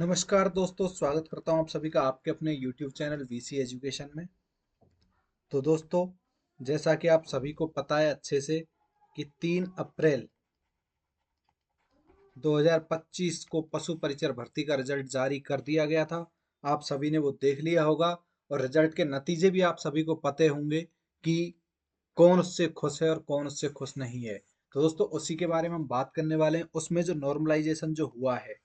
नमस्कार दोस्तों, स्वागत करता हूं आप सभी का आपके अपने YouTube चैनल वीसी एजुकेशन में। तो दोस्तों, जैसा कि आप सभी को पता है अच्छे से कि 3 अप्रैल 2025 को पशु परिचर भर्ती का रिजल्ट जारी कर दिया गया था। आप सभी ने वो देख लिया होगा और रिजल्ट के नतीजे भी आप सभी को पते होंगे कि कौन उससे खुश है और कौन उससे खुश नहीं है। तो दोस्तों, उसी के बारे में हम बात करने वाले हैं। उसमें जो नॉर्मलाइजेशन जो हुआ है,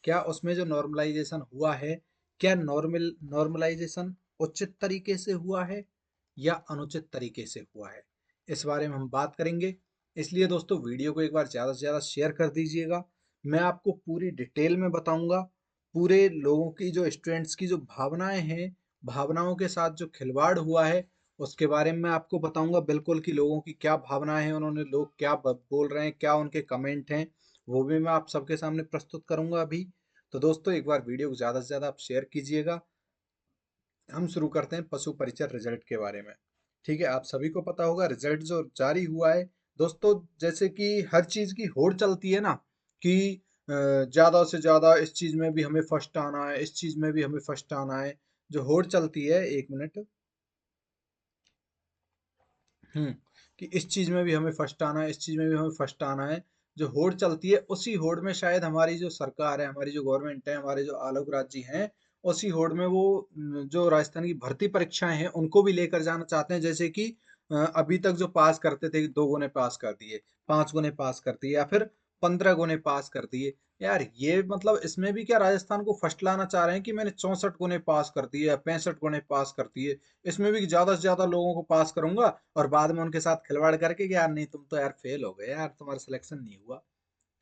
क्या उसमें जो नॉर्मलाइजेशन हुआ है, क्या नॉर्मलाइजेशन उचित तरीके से हुआ है या अनुचित तरीके से हुआ है, इस बारे में हम बात करेंगे। इसलिए दोस्तों, वीडियो को एक बार ज़्यादा से ज़्यादा शेयर कर दीजिएगा। मैं आपको पूरी डिटेल में बताऊंगा। पूरे लोगों की जो स्टूडेंट्स की जो भावनाएं हैं, भावनाओं के साथ जो खिलवाड़ हुआ है, उसके बारे में मैं आपको बताऊंगा बिल्कुल कि लोगों की क्या भावनाएं हैं, उन्होंने लोग क्या बोल रहे हैं, क्या उनके कमेंट हैं, वो भी मैं आप सबके सामने प्रस्तुत करूंगा अभी। तो दोस्तों, एक बार वीडियो को ज़्यादा से ज़्यादा आप शेयर कीजिएगा। हम शुरू करते हैं पशु परिचर रिजल्ट के बारे में। ठीक है, आप सभी को पता होगा रिजल्ट जो जारी हुआ है। दोस्तों, जैसे कि हर चीज़ की होड़ चलती है ना कि ज़्यादा से ज़्यादा इस चीज़ में भी हमें फर्स्ट आना है, इस चीज़ में भी हमें फर्स्ट आना है। जो होड़ चलती है, एक मिनट। हम्म कि इस चीज में भी हमें फर्स्ट आना है, इस चीज में भी हमें फर्स्ट आना है। जो होड़ चलती है, उसी होड़ में शायद हमारी जो सरकार है, हमारी जो गवर्नमेंट है, हमारे जो आलोक राज्य हैं, उसी होड़ में वो जो राजस्थान की भर्ती परीक्षाएं हैं उनको भी लेकर जाना चाहते हैं। जैसे कि अभी तक जो पास करते थे, 2 गुने पास कर दिए, 5 गुने पास कर दिए, या फिर 15 गुने पास कर दिए। यार, ये मतलब इसमें भी क्या राजस्थान को फर्स्ट लाना चाह रहे हैं कि मैंने 64 गुने पास कर दिए या 65 गुने पास कर दिए, इसमें भी ज्यादा से ज्यादा लोगों को पास करूंगा और बाद में उनके साथ खिलवाड़ करके कि यार नहीं, तुम तो यार फेल हो गए, यार तुम्हारा सिलेक्शन नहीं हुआ।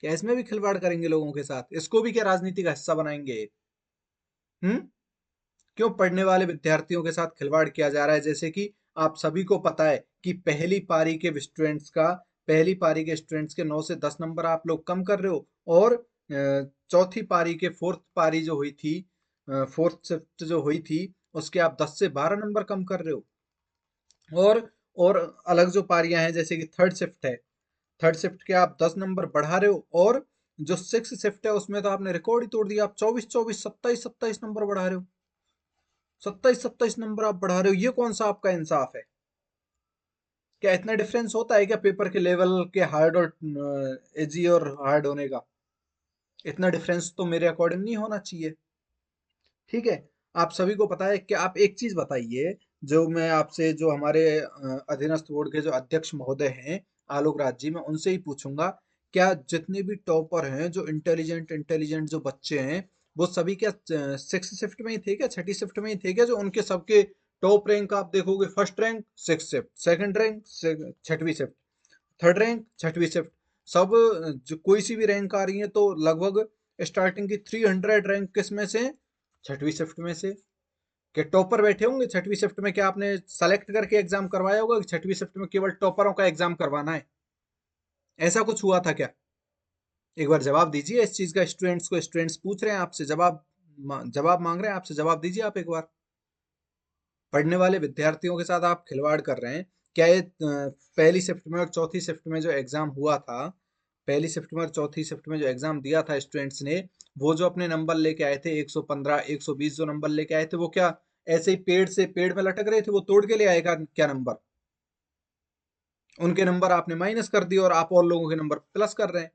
क्या इसमें भी खिलवाड़ करेंगे लोगों के साथ? इसको भी क्या राजनीति का हिस्सा बनाएंगे? हम्म क्यों पढ़ने वाले विद्यार्थियों के साथ खिलवाड़ किया जा रहा है? जैसे कि आप सभी को पता है कि पहली पारी के स्टूडेंट्स के 9 से 10 नंबर आप लोग कम कर रहे हो, और चौथी पारी के फोर्थ पारी जो हुई थी, फोर्थ शिफ्ट जो हुई थी, उसके आप 10 से 12 नंबर कम कर रहे हो। और और अलग जो पारियां हैं, जैसे कि थर्ड शिफ्ट है, थर्ड शिफ्ट के आप 10 नंबर बढ़ा रहे हो, और जो सिक्स शिफ्ट है उसमें तो आपने रिकॉर्ड ही तोड़ दिया, आप 24 24 27 27 नंबर बढ़ा रहे हो। 27 27 नंबर आप बढ़ा रहे हो, ये कौन सा आपका इंसाफ है? क्या इतना डिफरेंस होता है क्या पेपर के लेवल के हार्ड और इजी और हार्ड होने का? इतना डिफरेंस तो मेरे अकॉर्डिंग नहीं होना चाहिए। ठीक है, आप सभी को पता है कि आप एक चीज बताइए, जो मैं आपसे, जो हमारे अधीनस्थ बोर्ड के जो अध्यक्ष महोदय हैं आलोक राज जी, मैं उनसे ही पूछूंगा, क्या जितने भी टॉपर हैं, जो इंटेलिजेंट इंटेलिजेंट जो बच्चे हैं, वो सभी क्या सिक्स शिफ्ट में ही थे क्या, छठी शिफ्ट में ही थे क्या? जो उनके सबके टॉप रैंक आप देखोगे, first rank six shift, second rank छठवीं शिफ्ट, थर्ड रैंक छठवीं शिफ्ट, सब जो कोई सी भी रैंक आ रही है तो लगभग स्टार्टिंग की 300 रैंक किस में से? छठवीं शिफ्ट में से। क्या टॉपर बैठे होंगे छठवीं शिफ्ट में? क्या आपने सेलेक्ट करके एग्जाम करवाया होगा कि छठवीं शिफ्ट में केवल टॉपरों का एग्जाम करवाना है? ऐसा कुछ हुआ था क्या? एक बार जवाब दीजिए इस चीज का। स्टूडेंट्स पूछ रहे हैं आपसे, जवाब मांग रहे हैं आपसे, जवाब दीजिए आप एक बार। पढ़ने वाले विद्यार्थियों के साथ आप खिलवाड़ कर रहे हैं। क्या ये पहली शिफ्ट में और चौथी शिफ्ट में जो एग्जाम हुआ था, पहली शिफ्ट में और चौथी शिफ्ट में जो एग्जाम दिया था स्टूडेंट्स ने, वो जो अपने नंबर लेके आए थे 115 120 जो नंबर लेके आए थे, वो क्या ऐसे ही पेड़ में लटक रहे थे? वो तोड़ के ले आएगा क्या नंबर? उनके नंबर आपने माइनस कर दिए और आप और लोगों के नंबर प्लस कर रहे हैं।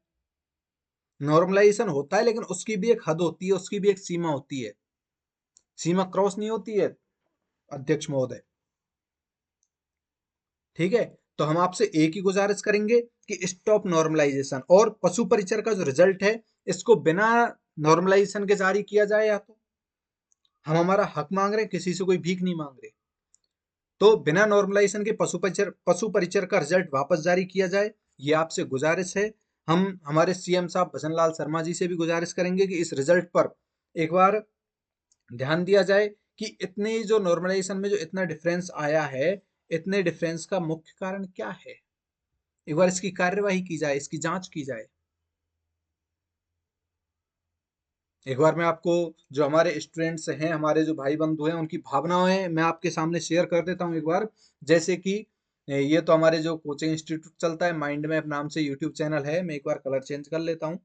नॉर्मलाइजेशन होता है, लेकिन उसकी भी एक हद होती है, उसकी भी एक सीमा होती है। सीमा क्रॉस नहीं होती है अध्यक्ष महोदय। ठीक है, तो हम आपसे एक ही गुजारिश करेंगे कि स्टॉप नॉर्मलाइजेशन, और पशु परिचर का जो रिजल्ट है, इसको बिना नॉर्मलाइजेशन के जारी किया जाए। या तो हम हमारा हक मांग रहे हैं, किसी से कोई भीख नहीं मांग रहे, तो बिना नॉर्मलाइजेशन के पशु परिचर का रिजल्ट वापस जारी किया जाए, ये आपसे गुजारिश है। हम हमारे सीएम साहब भजन लाल शर्मा जी से भी गुजारिश करेंगे कि इस रिजल्ट पर एक बार ध्यान दिया जाए कि इतनी जो नॉर्मलाइजेशन में जो इतना डिफरेंस आया है, इतने डिफरेंस का मुख्य कारण क्या है? एक बार इसकी कार्यवाही की जाए, इसकी जांच की जाए। एक बार मैं आपको, जो हमारे स्टूडेंट्स हैं, हमारे जो भाई बंधु हैं, उनकी भावनाएं मैं आपके सामने शेयर कर देता हूं एक बार। जैसे कि ये तो हमारे जो कोचिंग इंस्टीट्यूट चलता है, माइंड मैप नाम से यूट्यूब चैनल है, मैं एक बार कलर चेंज कर लेता हूँ।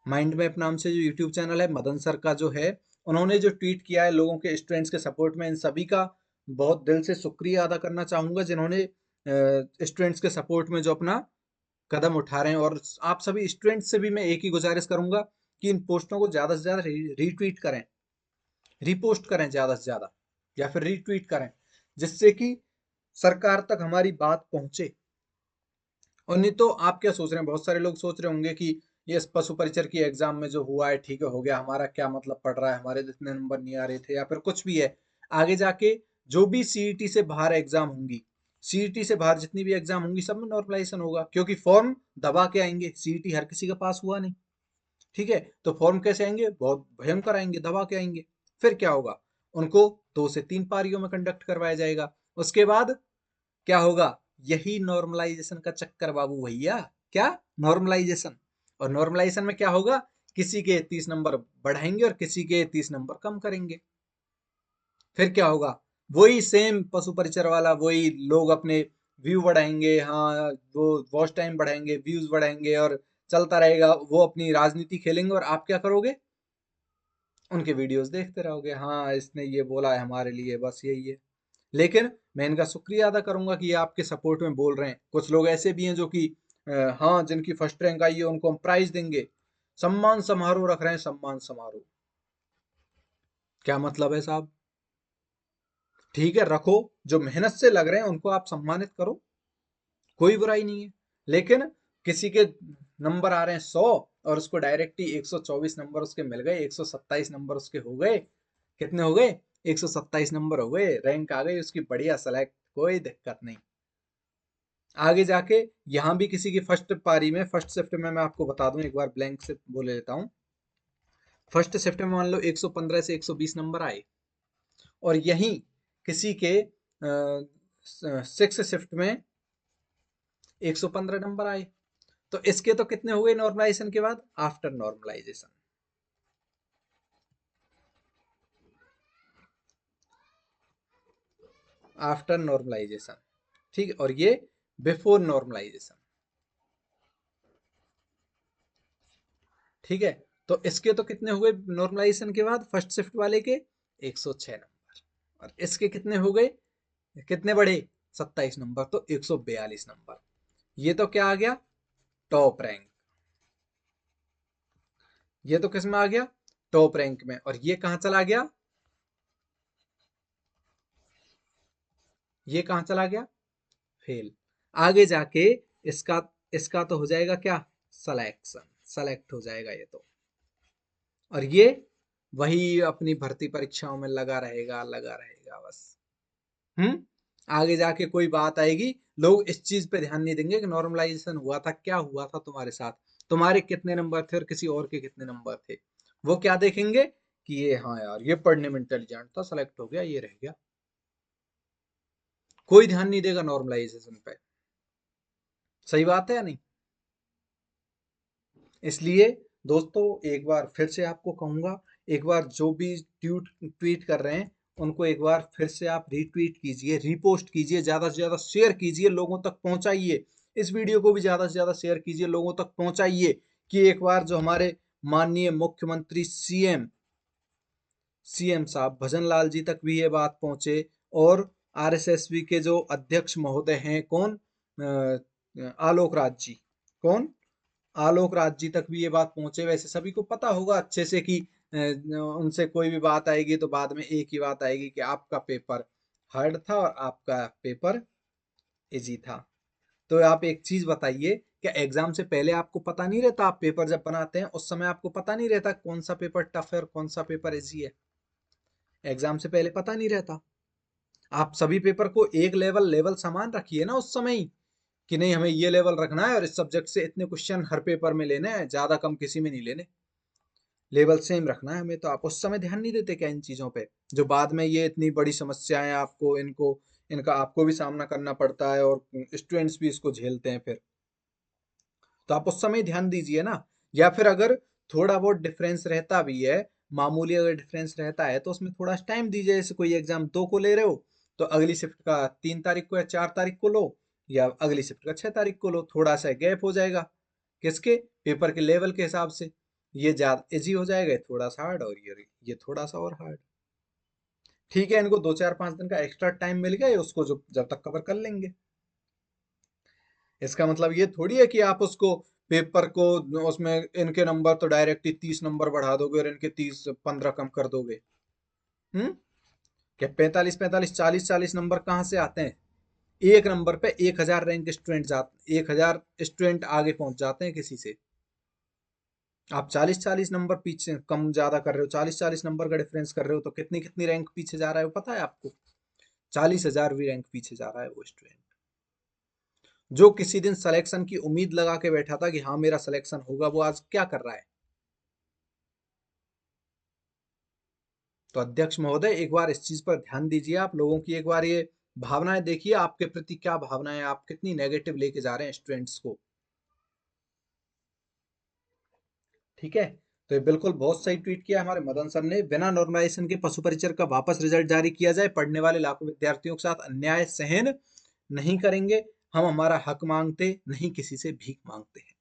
माइंड मैप नाम से जो यूट्यूब चैनल है मदन सर का जो है, उन्होंने जो ट्वीट किया है लोगों के स्टूडेंट्स के सपोर्ट में, इन सभी का बहुत दिल से शुक्रिया अदा करना चाहूंगा जिन्होंने स्टूडेंट्स के सपोर्ट में जो अपना कदम उठा रहे हैं। और आप सभी स्टूडेंट्स से भी मैं एक ही गुजारिश करूंगा कि इन पोस्टों को ज्यादा से ज्यादा रीट्वीट करें, रीपोस्ट करें ज्यादा से ज्यादा, या फिर रीट्वीट करें, जिससे कि सरकार तक हमारी बात पहुंचे। और नहीं तो आप क्या सोच रहे हैं, बहुत सारे लोग सोच रहे होंगे कि ये पशु परिचर की एग्जाम में जो हुआ है ठीक है, हो गया, हमारा क्या मतलब पड़ रहा है, हमारे तो इतने नंबर नहीं आ रहे थे, या फिर कुछ भी है। आगे जाके जो भी सीईटी से बाहर एग्जाम होंगी, सीईटी से बाहर जितनी भी एग्जाम होंगी, सब में नॉर्मलाइजेशन होगा, क्योंकि फॉर्म दबा के आएंगे। सीईटी हर किसी का पास हुआ नहीं, ठीक है, तो फॉर्म कैसे आएंगे, बहुत भयंकर आएंगे, दबा के आएंगे। फिर क्या होगा, उनको 2 से 3 पारियों में कंडक्ट करवाया जाएगा। उसके बाद क्या होगा, यही नॉर्मलाइजेशन का चक्कर बाबू भैया। क्या, नॉर्मलाइजेशन। और नॉर्मलाइजेशन में क्या होगा, किसी के 30 नंबर बढ़ाएंगे और किसी के 30 नंबर कम करेंगे। फिर क्या होगा, वही सेम पशु परिचर वाला, वही लोग अपने व्यू बढ़ाएंगे, हाँ वो वॉच टाइम बढ़ाएंगे, व्यूज बढ़ाएंगे, और चलता रहेगा। वो अपनी राजनीति खेलेंगे और आप क्या करोगे, उनके वीडियोस देखते रहोगे, हाँ इसने ये बोला है हमारे लिए, बस यही है। लेकिन मैं इनका शुक्रिया अदा करूंगा कि ये आपके सपोर्ट में बोल रहे हैं। कुछ लोग ऐसे भी हैं जो कि हाँ जिनकी फर्स्ट रैंक आई है उनको हम प्राइज देंगे, सम्मान समारोह रख रहे हैं, सम्मान समारोह। क्या मतलब है साहब, ठीक है रखो, जो मेहनत से लग रहे हैं उनको आप सम्मानित करो, कोई बुराई नहीं है। लेकिन किसी के नंबर आ रहे हैं 100 और उसको डायरेक्ट ही 124 नंबर उसके मिल गए, 127 नंबर उसके हो गए, कितने हो गए, 127 नंबर हो गए, रैंक आ गई उसकी, बढ़िया सेलेक्ट, कोई दिक्कत नहीं। आगे जाके यहाँ भी किसी की फर्स्ट पारी में, फर्स्ट शिफ्ट में, मैं आपको बता दूं एक बार ब्लैंक से बोले लेता हूँ। फर्स्ट शिफ्ट में मान लो 115 से 120 नंबर आए, और यहीं किसी के सिक्स शिफ्ट में 115 नंबर आए। तो इसके तो कितने हो गए नॉर्मलाइजेशन के बाद, आफ्टर नॉर्मलाइजेशन, आफ्टर नॉर्मलाइजेशन, ठीक है, और ये बिफोर नॉर्मलाइजेशन, ठीक है। तो इसके तो कितने हुए नॉर्मलाइजेशन के बाद, फर्स्ट शिफ्ट वाले के 106 नंबर, और इसके कितने हो गए, कितने बढ़े, 27 नंबर, तो 142 नंबर। ये तो क्या आ गया, टॉप रैंक, ये तो किस में आ गया, टॉप रैंक में। और ये कहां चला गया, ये कहां चला गया, फेल। आगे जाके इसका इसका तो हो जाएगा क्या, सिलेक्शन, सेलेक्ट हो जाएगा ये तो। और ये वही अपनी भर्ती परीक्षाओं में लगा रहेगा, लगा रहेगा बस। हम्म आगे जाके कोई बात आएगी, लोग इस चीज पे ध्यान नहीं देंगे कि नॉर्मलाइजेशन हुआ था, क्या हुआ था तुम्हारे साथ, तुम्हारे कितने नंबर थे और किसी और के कितने नंबर थे। वो क्या देखेंगे कि ये, हाँ यार ये पढ़ने में इंटेलिजेंट था, सेलेक्ट हो गया, ये रह गया। कोई ध्यान नहीं देगा नॉर्मलाइजेशन पे। सही बात है या नहीं। इसलिए दोस्तों एक बार फिर से आपको कहूंगा, एक बार जो भी ट्वीट ट्वीट कर रहे हैं उनको एक बार फिर से आप रीट्वीट कीजिए, रीपोस्ट कीजिए, ज्यादा से ज्यादा शेयर कीजिए, लोगों तक पहुंचाइए। इस वीडियो को भी ज्यादा से ज्यादा शेयर कीजिए, लोगों तक पहुंचाइए, कि एक बार जो हमारे माननीय मुख्यमंत्री सीएम साहब भजन लाल जी तक भी ये बात पहुंचे, और आरएसएसबी के जो अध्यक्ष महोदय हैं, कौन, आलोक राज जी, कौन, आलोक राज जी तक भी ये बात पहुंचे। वैसे सभी को पता होगा अच्छे से कि उनसे कोई भी बात आएगी तो बाद में एक ही बात आएगी कि आपका पेपर हार्ड था और आपका पेपर इजी था। तो आप एक चीज बताइए, क्या एग्जाम से पहले आपको पता नहीं रहता, आप पेपर जब बनाते हैं उस समय आपको पता नहीं रहता कौन सा पेपर टफ है और कौन सा पेपर इजी है, एग्जाम से पहले पता नहीं रहता। आप सभी पेपर को एक लेवल लेवल समान रखिए ना उस समय ही, कि नहीं हमें ये लेवल रखना है और इस सब्जेक्ट से इतने क्वेश्चन हर पेपर में लेने हैं, ज्यादा कम किसी में नहीं लेने, लेवल सेम रखना है हमें। तो आप उस समय ध्यान नहीं देते क्या इन चीजों पे, जो बाद में ये इतनी बड़ी समस्याएं आपको, इनको, इनका आपको भी सामना करना पड़ता है और स्टूडेंट्स भी इसको झेलते हैं फिर। तो आप उस समय ध्यान दीजिए ना। या फिर अगर थोड़ा बहुत डिफरेंस रहता भी है, मामूली अगर डिफरेंस रहता है, तो उसमें थोड़ा टाइम दीजिए। जैसे कोई एग्जाम 2 को ले रहे हो तो अगली शिफ्ट का 3 तारीख को या 4 तारीख को लो, या अगली शिफ्ट का 6 तारीख को लो, थोड़ा सा गैप हो जाएगा, किसके, पेपर के लेवल के हिसाब से। ये ज्यादा इजी हो जाएगा, ये थोड़ा सा हार्ड, और ये थोड़ा सा और हार्ड। ठीक है, इनको 2 4 5 दिन का एक्स्ट्रा टाइम मिल गया, ये उसको जो जब तक कवर कर लेंगे। इसका मतलब ये थोड़ी है कि आप उसको पेपर को, उसमें इनके नंबर तो डायरेक्ट ही 30 नंबर बढ़ा दोगे और इनके 30 15 कम कर दोगे। हम्म। क्या 45 45 40 40 नंबर कहाँ से आते हैं? एक नंबर पे 1000 आगे पहुंच जाते हैं किसी से। आप 40 40 नंबर पीछे कम ज्यादा कर रहे हो, 40 40 नंबर का डिफरेंस कर रहे हो, तो कितनी कितनी रैंक पीछे जा रहा है वो पता है आपको? 40,000 भी रैंक पीछे जा रहा है वो स्टूडेंट, जो किसी दिन सिलेक्शन की उम्मीद लगा के बैठा था कि हाँ मेरा सिलेक्शन होगा, वो आज क्या कर रहा है? तो अध्यक्ष महोदय, एक बार इस चीज पर ध्यान दीजिए, आप लोगों की एक बार ये भावनाएं देखिए, आपके प्रति क्या भावनाएं, आप कितनी नेगेटिव लेके जा रहे हैं स्टूडेंट्स को। ठीक है, तो ये बिल्कुल बहुत सही ट्वीट किया हमारे मदन सर ने। बिना नॉर्मलाइजेशन के पशु परिचर का वापस रिजल्ट जारी किया जाए, पढ़ने वाले लाखों विद्यार्थियों के साथ अन्याय सहन नहीं करेंगे। हम हमारा हक मांगते नहीं, किसी से भीख मांगते हैं।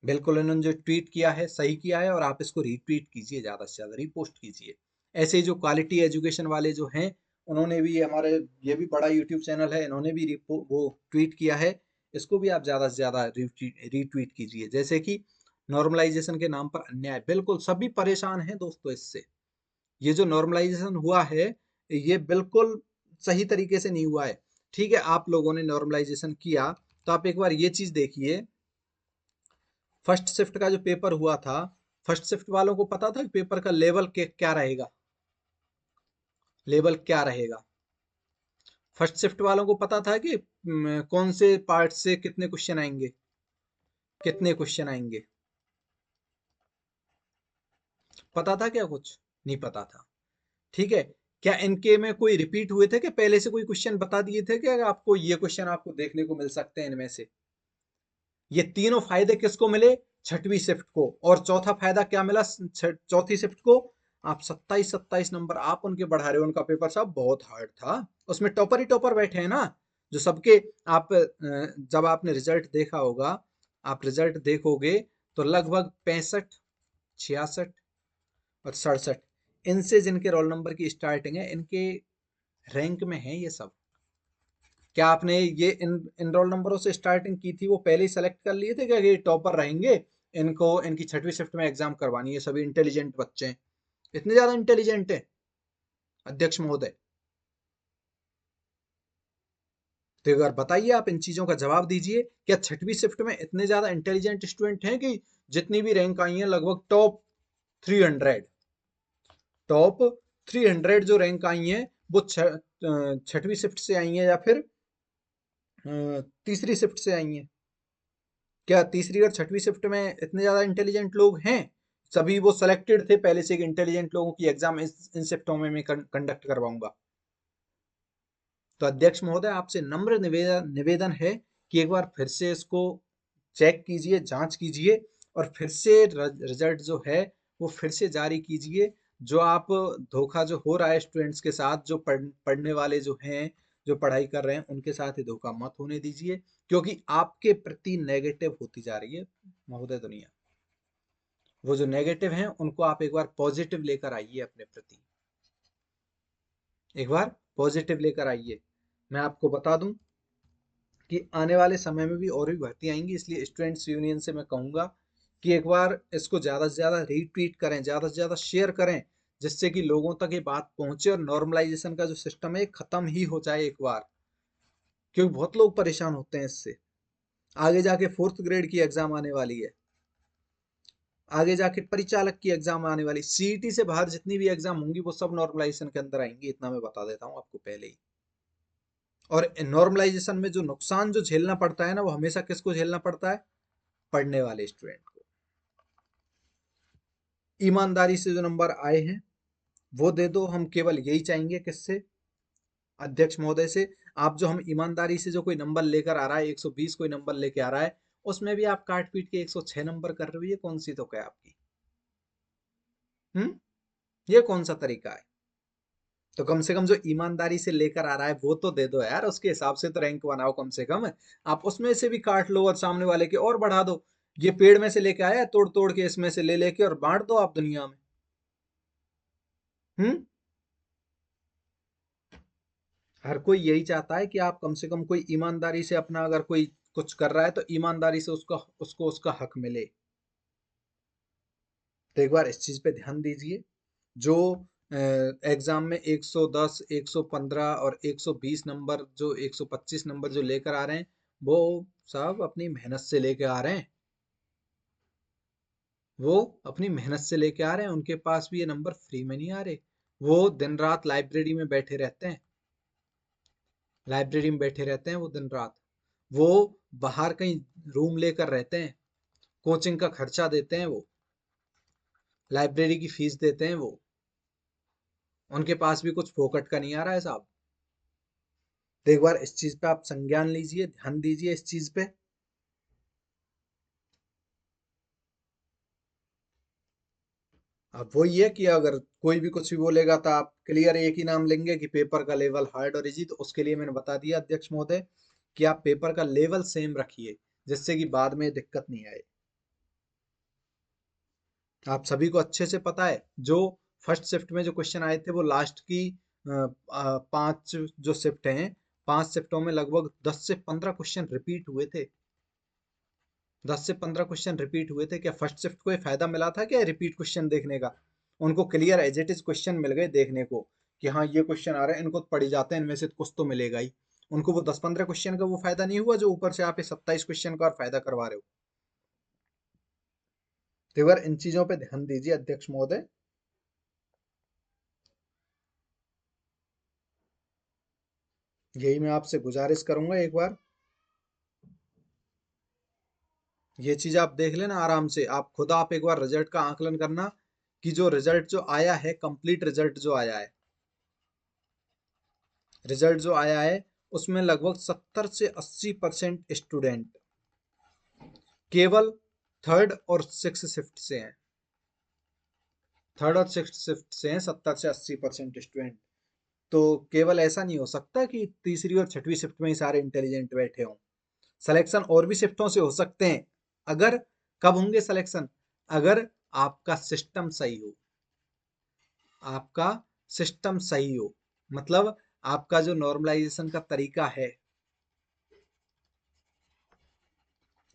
बिल्कुल इन्होंने जो ट्वीट किया है सही किया है, और आप इसको रीट्वीट कीजिए, ज़्यादा से ज़्यादा रीपोस्ट कीजिए। ऐसे ही जो क्वालिटी एजुकेशन वाले जो हैं, उन्होंने भी हमारे, ये भी बड़ा यूट्यूब चैनल है, इन्होंने भी वो ट्वीट किया है, इसको भी आप ज़्यादा से ज़्यादा रीट्वीट कीजिए। जैसे कि नॉर्मलाइजेशन के नाम पर अन्याय, बिल्कुल सभी परेशान हैं दोस्तों इससे। ये जो नॉर्मलाइजेशन हुआ है, ये बिल्कुल सही तरीके से नहीं हुआ है। ठीक है, आप लोगों ने नॉर्मलाइजेशन किया, तो आप एक बार ये चीज़ देखिए, फर्स्ट शिफ्ट का जो पेपर हुआ था, फर्स्ट शिफ्ट वालों को पता था कि पेपर का लेवल के क्या रहेगा? लेवल क्या रहेगा? फर्स्ट शिफ्ट वालों को पता था कि कौन से पार्ट से कितने क्वेश्चन आएंगे, कितने क्वेश्चन आएंगे? पता था क्या कुछ? नहीं पता था। ठीक है, क्या इनके में कोई रिपीट हुए थे कि पहले से कोई क्वेश्चन बता दिए थे कि आपको ये क्वेश्चन आपको देखने को मिल सकते हैं इनमें से? ये तीनों फायदे किसको मिले? छठवीं शिफ्ट को। और चौथा फायदा क्या मिला चौथी शिफ्ट को? आप 27 27 नंबर आप उनके बढ़ा रहे हो। उनका पेपर साहब बहुत हार्ड था, उसमें टॉपर ही टॉपर बैठे हैं ना, जो सबके। आप जब आपने रिजल्ट देखा होगा, आप रिजल्ट देखोगे तो लगभग 65 66 और 67, इनसे जिनके रोल नंबर की स्टार्टिंग है, इनके रैंक में है ये सब। क्या आपने ये इन रोल नंबरों से स्टार्टिंग की थी, वो पहले ही सेलेक्ट कर लिए थे क्या ये टॉपर रहेंगे? इनको इनकी छठवीं शिफ्ट में एग्जाम करवानी है, सभी इंटेलिजेंट बच्चे हैं, इतने ज्यादा इंटेलिजेंट है अध्यक्ष महोदय। तो एक बार बताइए, आप इन चीजों का जवाब दीजिए, क्या छठवीं शिफ्ट में इतने ज्यादा इंटेलिजेंट स्टूडेंट हैं कि जितनी भी रैंक आई है लगभग टॉप 300, टॉप 300 जो रैंक आई हैं वो छठवीं शिफ्ट से आई हैं, या फिर तीसरी शिफ्ट से आई हैं? क्या तीसरी और छठवीं शिफ्ट में इतने ज्यादा इंटेलिजेंट लोग हैं? सभी वो सिलेक्टेड थे पहले से इंटेलिजेंट लोगों की एग्जाम इन शिफ्टों में मैं कंडक्ट करवाऊंगा। तो अध्यक्ष महोदय, आपसे नम्र निवेदन निवेदन है कि एक बार फिर से इसको चेक कीजिए, जांच कीजिए, और फिर से रिजल्ट जो है वो फिर से जारी कीजिए। जो आप धोखा जो हो रहा है स्टूडेंट्स के साथ, जो पढ़ने वाले जो हैं, जो पढ़ाई कर रहे हैं, उनके साथ ही धोखा मत होने दीजिए, क्योंकि आपके प्रति नेगेटिव होती जा रही है महोदय दुनिया। वो जो नेगेटिव हैं उनको आप एक बार पॉजिटिव लेकर आइए अपने प्रति, एक बार पॉजिटिव लेकर आइए। मैं आपको बता दूं कि आने वाले समय में भी और भी भर्ती आएंगी, इसलिए स्टूडेंट्स यूनियन से मैं कहूंगा कि एक बार इसको ज़्यादा से ज़्यादा रीट्वीट करें, ज़्यादा से ज़्यादा शेयर करें, जिससे कि लोगों तक ये बात पहुंचे और नॉर्मलाइजेशन का जो सिस्टम है खत्म ही हो जाए एक बार, क्योंकि बहुत लोग परेशान होते हैं इससे। आगे जाके फोर्थ ग्रेड की एग्जाम आने वाली है, आगे जाके परिचालक की एग्जाम आने वाली, सीईटी से बाहर जितनी भी एग्जाम होंगी वो सब नॉर्मलाइजेशन के अंदर आएंगी, इतना मैं बता देता हूँ आपको पहले ही। और नॉर्मलाइजेशन में जो नुकसान जो झेलना पड़ता है ना, वो हमेशा किसको झेलना पड़ता है? पढ़ने वाले स्टूडेंट को। ईमानदारी से जो नंबर आए हैं वो दे दो, हम केवल यही चाहेंगे किससे? अध्यक्ष महोदय से। आप जो हम ईमानदारी से जो कोई नंबर लेकर आ रहा है, 120 कोई नंबर लेके आ रहा है, उसमें भी आप काट पीट के 106 नंबर कर रहे हो, ये कौन सी तो क्या आपकी? ये कौन सा तरीका है? तो कम से कम जो ईमानदारी से लेकर आ रहा है वो तो दे दो यार, उसके हिसाब से तो रैंक बनाओ कम से कम। आप उसमें से भी काट लो और सामने वाले के और बढ़ा दो। ये पेड़ में से लेके आया है, तोड़ तोड़ के इसमें से ले लेके और बांट दो आप दुनिया में। हम्म। हर कोई यही चाहता है कि आप कम से कम कोई ईमानदारी से अपना, अगर कोई कुछ कर रहा है तो ईमानदारी से उसका उसको उसका हक मिले। तो एक बार इस चीज पे ध्यान दीजिए। जो एग्जाम में 110, 115 और 120 नंबर, जो 125 नंबर जो लेकर आ रहे हैं, वो सब अपनी मेहनत से लेके आ रहे हैं। वो अपनी मेहनत से लेके आ रहे हैं, उनके पास भी ये नंबर फ्री में नहीं आ रहे। वो दिन रात लाइब्रेरी में बैठे रहते हैं, लाइब्रेरी में बैठे रहते हैं वो दिन रात। वो बाहर कहीं रूम लेकर रहते हैं, कोचिंग का खर्चा देते हैं वो, लाइब्रेरी की फीस देते हैं वो। उनके पास भी कुछ फोकट का नहीं आ रहा है साहब। तो एक बार इस चीज पे आप संज्ञान लीजिए, ध्यान दीजिए इस चीज पे। अब वही है कि अगर कोई भी कुछ भी बोलेगा तो आप क्लियर एक ही नाम लेंगे कि पेपर का लेवल हार्ड और इजी। तो उसके लिए मैंने बता दिया अध्यक्ष महोदय कि आप पेपर का लेवल सेम रखिए, जिससे कि बाद में दिक्कत नहीं आए। आप सभी को अच्छे से पता है, जो फर्स्ट शिफ्ट में जो क्वेश्चन आए थे वो लास्ट की 5 जो शिफ्ट हैं, 5 शिफ्टों में लगभग 10 से 15 क्वेश्चन रिपीट हुए थे। 10 से 15 क्वेश्चन रिपीट हुए थे। क्या फर्स्ट शिफ्ट को ये फायदा मिला था क्या रिपीट क्वेश्चन देखने का? उनको clear as it is question मिल गए देखने को कि हाँ ये क्वेश्चन आ रहे हैं, इनको पढ़ी जाते हैं, इनमें से कुछ तो मिलेगा ही। उनको वो 10-15 क्वेश्चन का वो फायदा नहीं हुआ जो ऊपर से आप 27 क्वेश्चन का और फायदा करवा रहे हो। तो एक बार इन चीजों पे ध्यान दीजिए अध्यक्ष महोदय। यही मैं आपसे गुजारिश करूंगा एक बार। ये चीज आप देख लेना आराम से, आप खुद आप एक बार रिजल्ट का आकलन करना कि जो रिजल्ट जो आया है, कंप्लीट रिजल्ट जो आया है, रिजल्ट जो आया है उसमें लगभग 70 से 80% स्टूडेंट केवल थर्ड और सिक्स शिफ्ट से हैं। थर्ड और सिक्स शिफ्ट से हैं 70 से 80% स्टूडेंट। तो केवल ऐसा नहीं हो सकता कि तीसरी और छठवीं शिफ्ट में ही सारे इंटेलिजेंट बैठे हों। सिलेक्शन और भी शिफ्टों से हो सकते हैं। अगर कब होंगे सिलेक्शन? अगर आपका सिस्टम सही हो, आपका सिस्टम सही हो, मतलब आपका जो नॉर्मलाइजेशन का तरीका है,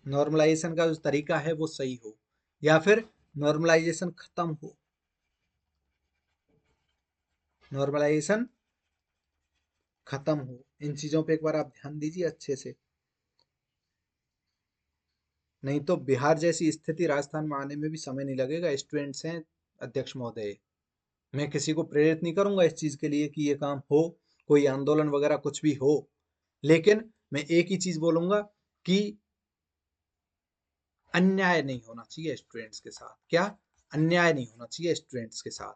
नॉर्मलाइजेशन का जो तरीका है वो सही हो, या फिर नॉर्मलाइजेशन खत्म हो, नॉर्मलाइजेशन खत्म हो। इन चीजों पे एक बार आप ध्यान दीजिए अच्छे से। नहीं तो बिहार जैसी स्थिति राजस्थान में आने में भी समय नहीं लगेगा। स्टूडेंट्स हैं अध्यक्ष महोदय। मैं किसी को प्रेरित नहीं करूंगा इस चीज के लिए कि ये काम हो, कोई आंदोलन वगैरह कुछ भी हो। लेकिन मैं एक ही चीज बोलूंगा कि अन्याय नहीं होना चाहिए स्टूडेंट्स के साथ। क्या? अन्याय नहीं होना चाहिए स्टूडेंट्स के साथ।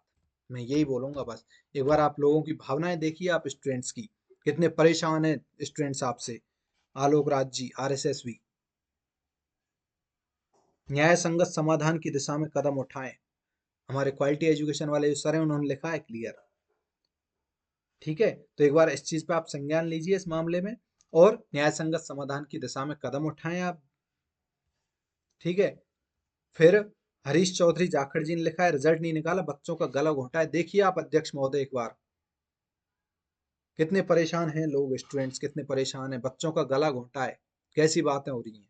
मैं यही बोलूंगा बस। एक बार आप लोगों की भावनाएं देखिए, आप स्टूडेंट्स की कितने परेशान हैं स्टूडेंट्स आपसे। आलोक राज जी, आरएसएसवी, न्याय संगत समाधान की दिशा में कदम उठाएं। हमारे क्वालिटी एजुकेशन वाले जो सर हैं उन्होंने लिखा है क्लियर। ठीक है, तो एक बार इस चीज पे आप संज्ञान लीजिए इस मामले में, और न्याय संगत समाधान की दिशा में कदम उठाएं आप। ठीक है। फिर हरीश चौधरी जाखड़ जी ने लिखा है रिजल्ट नहीं निकाला, बच्चों का गला घोंटा है। देखिए आप अध्यक्ष महोदय एक बार, कितने परेशान हैं लोग, स्टूडेंट्स कितने परेशान हैं, बच्चों का गला घोंटा है। कैसी बातें हो रही हैं?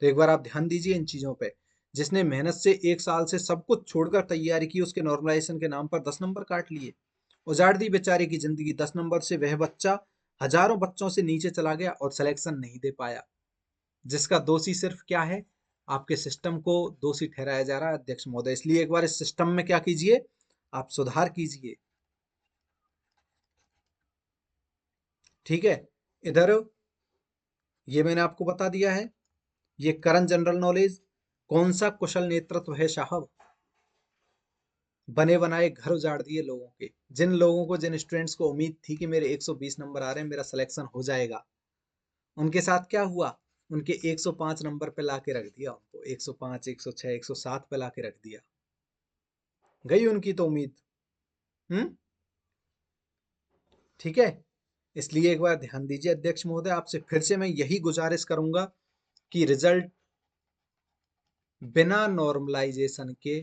तो एक बार आप ध्यान दीजिए इन चीजों पे। जिसने मेहनत से 1 साल से सब कुछ छोड़कर तैयारी की, उसके नॉर्मलाइजेशन के नाम पर 10 नंबर काट लिए, उजाड़ दी बेचारे की जिंदगी। 10 नंबर से वह बच्चा हजारों बच्चों से नीचे चला गया और सिलेक्शन नहीं दे पाया। जिसका दोषी सिर्फ क्या है? आपके सिस्टम को दोषी ठहराया जा रहा है अध्यक्ष महोदय। इसलिए एक बार इस सिस्टम में क्या कीजिए, आप सुधार कीजिए। ठीक है। इधर ये मैंने आपको बता दिया है। ये करंट जनरल नॉलेज। कौन सा कुशल नेतृत्व है साहब? बने बनाए घर उजाड़ दिए लोगों के। जिन लोगों को, जिन स्टूडेंट्स को उम्मीद थी कि मेरे 120 नंबर आ रहे हैं, मेरा सिलेक्शन हो जाएगा, उनके साथ क्या हुआ? उनके 105 नंबर पे लाके रख दिया उनको। 105, 106, 107 पे लाके रख दिया। गई उनकी तो उम्मीद। हम्म। ठीक है। इसलिए एक बार ध्यान दीजिए अध्यक्ष महोदय, आपसे फिर से मैं यही गुजारिश करूंगा कि रिजल्ट बिना नॉर्मलाइजेशन के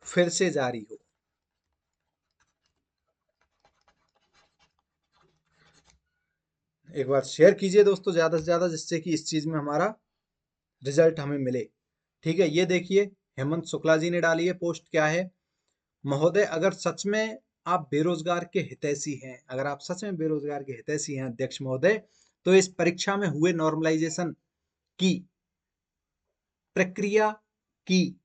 फिर से जारी हो। एक बार शेयर कीजिए दोस्तों ज्यादा से ज्यादा, जिससे कि इस चीज में हमारा रिजल्ट हमें मिले। ठीक है, ये देखिए हेमंत शुक्ला जी ने डाली है पोस्ट। क्या है? महोदय, अगर सच में आप बेरोजगार के हितैषी हैं, अगर आप सच में बेरोजगार के हितैषी हैं अध्यक्ष महोदय, तो इस परीक्षा में हुए नॉर्मलाइजेशन की प्रक्रिया की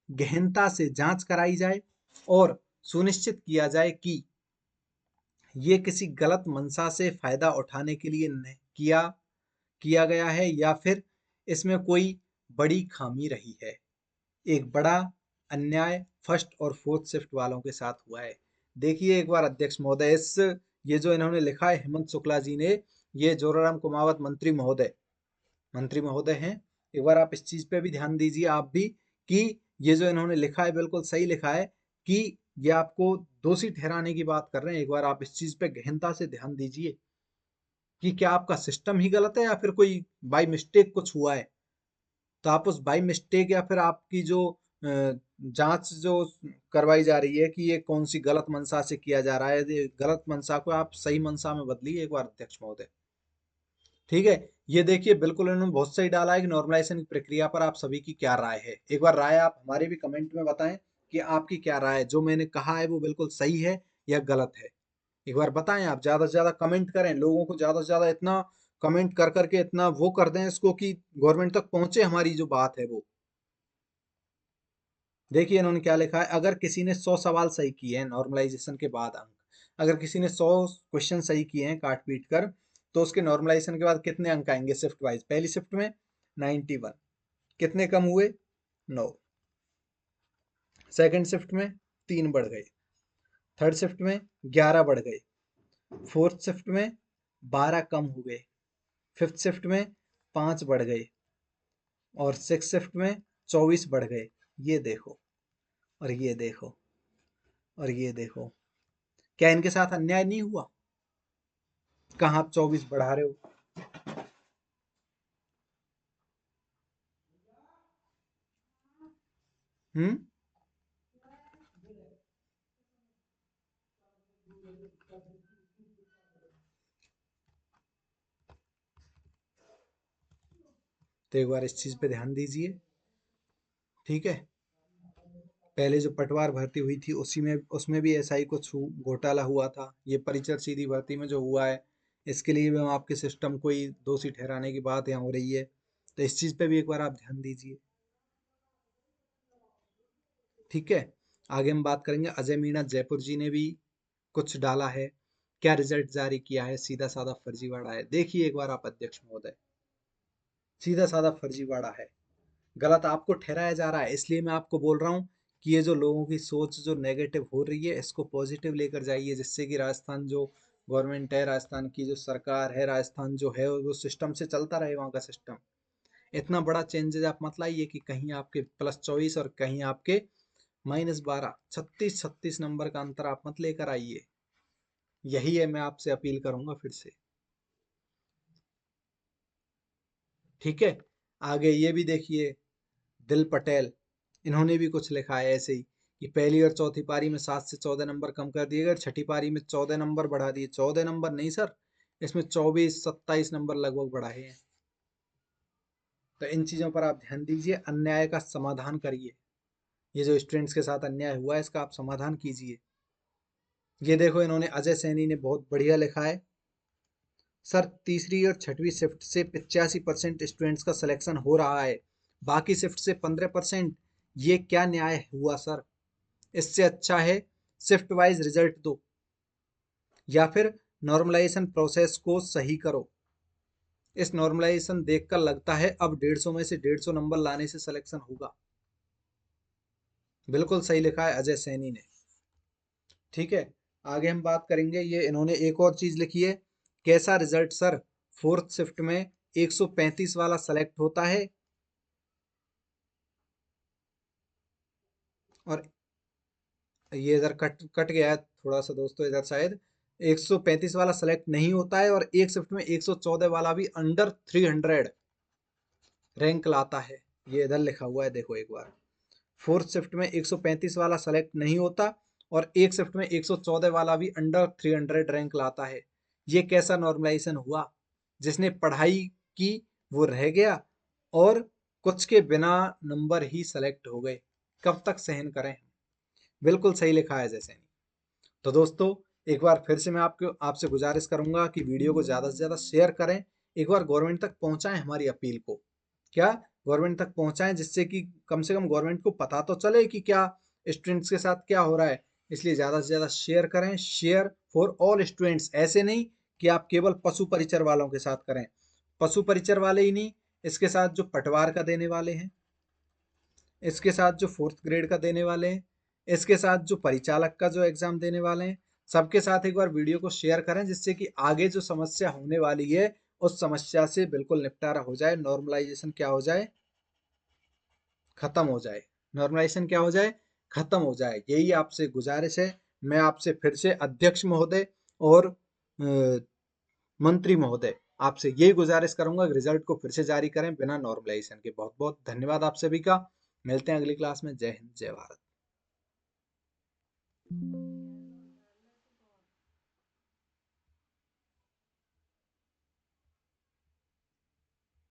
गहनता से जांच कराई जाए और सुनिश्चित किया जाए कि ये किसी गलत मंशा से फायदा उठाने के लिए नहीं किया गया है, या फिर इसमें कोई बड़ी खामी रही है। एक बड़ा अन्याय फर्स्ट और फोर्थ शिफ्ट वालों के साथ हुआ है। देखिए एक बार अध्यक्ष महोदय, इस ये जो इन्होंने लिखा है हेमंत शुक्ला जी ने, ये जोराराम कुमावत मंत्री महोदय हैं। एक बार आप इस चीज पे भी ध्यान दीजिए आप भी, कि ये जो इन्होंने लिखा है बिल्कुल सही लिखा है, कि ये आपको दोषी ठहराने की बात कर रहे हैं। एक बार आप इस चीज पे गहनता से ध्यान दीजिए कि क्या आपका सिस्टम ही गलत है, या फिर कोई बाई मिस्टेक कुछ हुआ है। तो आप उस बाई मिस्टेक या फिर आपकी जो जांच जो करवाई जा रही है कि ये कौन सी गलत मंशा से किया जा रहा है, ये गलत मंशा को आप सही मंशा में बदलिए एक बार अध्यक्ष महोदय। ठीक है, ये देखिए बिल्कुल इन्होंने बहुत सही डाला है कि नॉर्मलाइजेशन की प्रक्रिया पर आप सभी की क्या राय है। एक बार राय आप हमारे भी कमेंट में बताएं कि आपकी क्या राय है, जो मैंने कहा है वो बिल्कुल सही है या गलत है। एक बार बताएं, आप ज्यादा से ज्यादा कमेंट करें, लोगों को ज्यादा से ज्यादा इतना कमेंट कर करके इतना वो कर दें इसको कि गवर्नमेंट तक पहुंचे हमारी जो बात है वो। देखिए इन्होंने क्या लिखा है, अगर किसी ने 100 सवाल सही किए हैं नॉर्मलाइजेशन के बाद अंक, अगर किसी ने 100 क्वेश्चन सही किए हैं काट पीट कर, तो उसके नॉर्मलाइजेशन के बाद कितने अंक आएंगे शिफ्ट वाइज? पहली शिफ्ट में 91, कितने कम हुए? 9। सेकंड शिफ्ट में 3 बढ़ गए, थर्ड शिफ्ट में 11 बढ़ गए, फोर्थ शिफ्ट में 12 कम हो गए, फिफ्थ शिफ्ट में 5 बढ़ गए, और सिक्स शिफ्ट में 24 बढ़ गए। ये देखो, और ये देखो, और ये देखो, क्या इनके साथ अन्याय नहीं हुआ? कहाँ आप 24 बढ़ा रहे हो? हम्म। तो एक बार इस चीज पे ध्यान दीजिए। ठीक है, पहले जो पटवार भर्ती हुई थी उसी में उसमें भी ऐसा ही कुछ घोटाला हुआ था। ये परिचर सीधी भर्ती में जो हुआ है, इसके लिए भी हम आपके सिस्टम को ही दोषी ठहराने की बात यहाँ हो रही है। तो इस चीज पे भी एक बार आप ध्यान दीजिए। ठीक है, आगे हम बात करेंगे। अजय मीणा जयपुर जी ने भी कुछ डाला है। क्या रिजल्ट जारी किया है? सीधा साधा फर्जीवाड़ा है। देखिए एक बार आप अध्यक्ष महोदय, सीधा साधा फर्जीवाड़ा है। गलत आपको ठहराया जा रहा है, इसलिए मैं आपको बोल रहा हूँ कि ये जो लोगों की सोच जो नेगेटिव हो रही है, इसको पॉजिटिव लेकर जाइए, जिससे कि राजस्थान जो गवर्नमेंट है, राजस्थान की जो सरकार है, राजस्थान जो है वो सिस्टम से चलता रहे वहाँ का सिस्टम। इतना बड़ा चेंजेस आप मत लाइए कि कहीं आपके +24 और कहीं आपके -12, 36 नंबर का अंतर आप मत लेकर आइए। यही है, मैं आपसे अपील करूंगा फिर से। ठीक है, आगे ये भी देखिए, दिल पटेल, इन्होंने भी कुछ लिखा है ऐसे ही, कि पहली और चौथी पारी में 7 से 14 नंबर कम कर दिए गए, छठी पारी में 14 नंबर बढ़ा दिए। 14 नंबर नहीं सर, इसमें 24-27 नंबर लगभग बढ़ाए हैं। तो इन चीजों पर आप ध्यान दीजिए, अन्याय का समाधान करिए। ये जो स्टूडेंट्स के साथ अन्याय हुआ है इसका आप समाधान कीजिए। ये देखो इन्होंने, अजय सैनी ने बहुत बढ़िया लिखा है, सर तीसरी और छठवीं शिफ्ट से 85% स्टूडेंट्स का सिलेक्शन हो रहा है, बाकी शिफ्ट से 15%। ये क्या न्याय हुआ सर? इससे अच्छा है शिफ्ट वाइज रिजल्ट दो, या फिर नॉर्मलाइजेशन प्रोसेस को सही करो। इस नॉर्मलाइजेशन देखकर लगता है अब 150 में से 150 नंबर लाने से सिलेक्शन होगा। बिल्कुल सही लिखा है अजय सैनी ने। ठीक है, आगे हम बात करेंगे। ये इन्होंने एक और चीज लिखी है, कैसा रिजल्ट सर? फोर्थ शिफ्ट में 135 वाला सेलेक्ट होता है, और ये इधर कट कट गया है थोड़ा सा दोस्तों, इधर शायद 135 वाला सेलेक्ट नहीं होता है और एक शिफ्ट में 114 वाला भी अंडर 300 रैंक लाता है। ये इधर लिखा हुआ है, देखो एक बार। फोर्थ शिफ्ट में 135 वाला सेलेक्ट नहीं होता और एक शिफ्ट में 114 वाला भी अंडर 300 रैंक लाता है। ये कैसा नॉर्मलाइजेशन हुआ? जिसने पढ़ाई की वो रह गया और कुछ के बिना नंबर ही सेलेक्ट हो गए। कब तक सहन करें? बिल्कुल सही लिखा है जैसे। तो दोस्तों, एक बार फिर से मैं आपको आपसे गुजारिश करूंगा कि वीडियो को ज़्यादा से ज़्यादा शेयर करें। एक बार गवर्नमेंट तक पहुंचाएं हमारी अपील को। क्या? गवर्नमेंट तक पहुंचाएं, जिससे कि कम से कम गवर्नमेंट को पता तो चले कि क्या स्टूडेंट्स के साथ क्या हो रहा है। इसलिए ज़्यादा से ज़्यादा शेयर करें। शेयर फॉर ऑल स्टूडेंट्स, ऐसे नहीं कि आप केवल पशु परिचर वालों के साथ करें। पशु परिचर वाले ही नहीं, इसके साथ जो पटवार का देने वाले हैं, इसके साथ जो फोर्थ ग्रेड का देने वाले हैं, इसके साथ जो परिचालक का जो एग्जाम देने वाले हैं, सबके साथ एक बार वीडियो को शेयर करें, जिससे कि आगे जो समस्या होने वाली है उस समस्या से बिल्कुल निपटारा हो जाए। नॉर्मलाइजेशन क्या हो जाए? खत्म हो जाए। नॉर्मलाइजेशन क्या हो जाए? खत्म हो जाए। यही आपसे गुजारिश है। मैं आपसे फिर से अध्यक्ष महोदय और मंत्री महोदय आपसे यही गुजारिश करूंगा कि रिजल्ट को फिर से जारी करें बिना नॉर्मलाइजेशन के। बहुत बहुत धन्यवाद आप सभी का। मिलते हैं अगली क्लास में। जय हिंद, जय भारत।